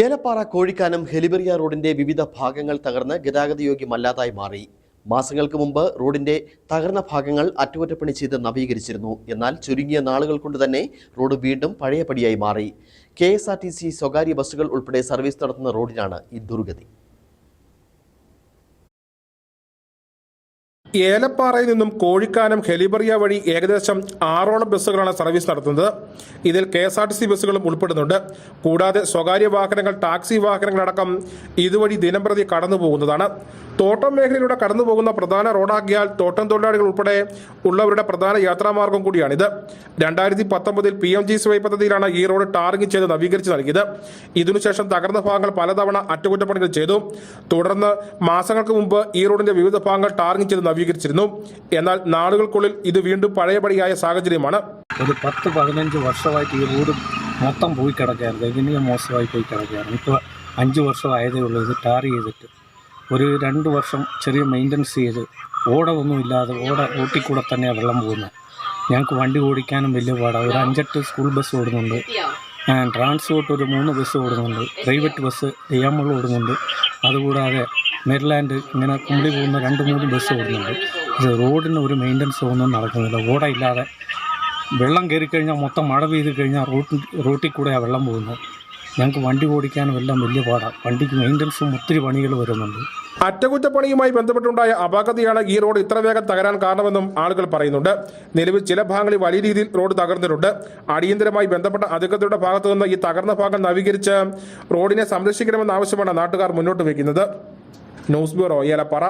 ഏലപ്പാറ കോഴിക്കാനം ഹെലിബറിയ റോഡിന്റെ വിവിധ ഭാഗങ്ങൾ തകർന്ന് ഗതാഗതയോഗ്യമല്ലാതായി മാറി. മാസങ്ങൾക്ക് മുമ്പ് റോഡിന്റെ തകർന്ന ഭാഗങ്ങൾ അറ്റകുറ്റപ്പണി ചെയ്ത് നവീകരിച്ചിരുന്നു. എന്നാൽ ചുരുങ്ങിയ നാളുകൾ കൊണ്ട് തന്നെ റോഡ് വീണ്ടും പഴയപടിയായി മാറി. KSRTC സ്വകാര്യ ബസ്സുകൾ ഉൾപ്പെടെ സർവീസ് നടത്തുന്ന റോഡിനാണ് ഈ ദുർഗതി. ഏലപ്പാറയിൽ നിന്നും കോഴിക്കാനം ഹെലിബറിയ വഴി ഏകദേശം 6ഓളം ബസ്സുകളാണ് സർവീസ് നടത്തുന്നത്. ഇതിൽ KSRTC ബസ്സുകളും ഉൾപ്പെടുന്നുണ്ട്. കൂടാതെ സ്വകാര്യ വാഹനങ്ങൾ, ടാക്സി വാഹനങ്ങളടക്കം ഇതുവഴി ദിനംപ്രതി കടന്നുപോകുന്നതാണ്. തോട്ടം മേഖലയിലൂടെ കടന്നുപോകുന്ന പ്രധാന റോഡാക്കിയാൽ തോട്ടം തൊഴിലാളികൾ ഉൾപ്പെടെ ഉള്ളവരുടെ പ്രധാന യാത്രാമാർഗം കൂടിയാണിത്. 2019 PMGSY പദ്ധതിയിലാണ് ഈ റോഡ് ടാറിംഗ് ചെയ്ത് നവീകരിച്ച് നൽകിയത്. ഇതിനുശേഷം തകർന്ന ഭാഗങ്ങൾ പലതവണ അറ്റകുറ്റപ്പണികൾ ചെയ്തു. തുടർന്ന് മാസങ്ങൾക്ക് മുമ്പ് ഈ റോഡിന്റെ വിവിധ ഭാഗങ്ങൾ ടാറിംഗ് ചെയ്ത് നവീകരിച്ചിരുന്നു. എന്നാൽ നാളുകൾക്കുള്ളിൽ ഇത് വീണ്ടും പഴയപടിയായ സാഹചര്യമാണ്. ഒരു 10-15 വർഷമായിട്ട് ഈ റോഡ് മൊത്തം പോയി കിടക്കുകയായിരുന്നു. ദയനീയ മോശമായി പോയി കിടക്കുകയായിരുന്നു. ഇപ്പോൾ 5 വർഷമായതേ ഉള്ളൂ ഇത് ടാർ ചെയ്തിട്ട്. ഒരു 2 വർഷം ചെറിയ മെയിൻ്റനൻസ് ചെയ്ത് ഓടമൊന്നുമില്ലാതെ റോട്ടിൽ കൂടെ തന്നെയാണ് വെള്ളം പോകുന്നത്. ഞങ്ങൾക്ക് വണ്ടി ഓടിക്കാനും വലിയ പാടാണ്. ഒരു 5-8 സ്കൂൾ ബസ് ഓടുന്നുണ്ട്, ട്രാൻസ്പോർട്ട് ഒരു 3 ബസ് ഓടുന്നുണ്ട്, പ്രൈവറ്റ് ബസ് DML ഓടുന്നുണ്ട്. അതുകൂടാതെ മെരിലാൻഡ് ഇങ്ങനെ കുമ്പളി പോകുന്ന 2-3 ബസ് ഓടുന്നുണ്ട്. ഇത് റോഡിന് ഒരു മെയിൻ്റനൻസ് ഒന്നും നടക്കുന്നില്ല. ഓടയില്ലാതെ വെള്ളം കയറിക്കഴിഞ്ഞാൽ മൊത്തം മഴ പെയ്ത് കഴിഞ്ഞാൽ റോട്ടിൽ കൂടെയാണ് വെള്ളം പോകുന്നത്. ഞങ്ങൾക്ക് വണ്ടി ഓടിക്കാനും എല്ലാം വലിയ പാടാണ്. വണ്ടിക്ക് മെയിൻ്റനൻസും ഒത്തിരി പണികൾ വരുന്നുണ്ട്. അറ്റകുറ്റപ്പണിയുമായി ബന്ധപ്പെട്ടുണ്ടായ അപാകതയാണ് ഈ റോഡ് ഇത്ര വേഗം തകരാൻ കാരണമെന്നും ആളുകൾ പറയുന്നുണ്ട്. നിലവിൽ ചില ഭാഗങ്ങളിൽ വലിയ രീതിയിൽ റോഡ് തകർന്നിട്ടുണ്ട്. അടിയന്തരമായി ബന്ധപ്പെട്ട അധികൃതരുടെ ഭാഗത്തു നിന്ന് ഈ തകർന്ന ഭാഗം നവീകരിച്ച് റോഡിനെ സംരക്ഷിക്കണമെന്ന ആവശ്യമാണ് നാട്ടുകാർ മുന്നോട്ട് വയ്ക്കുന്നത്. News bureau, Elappara.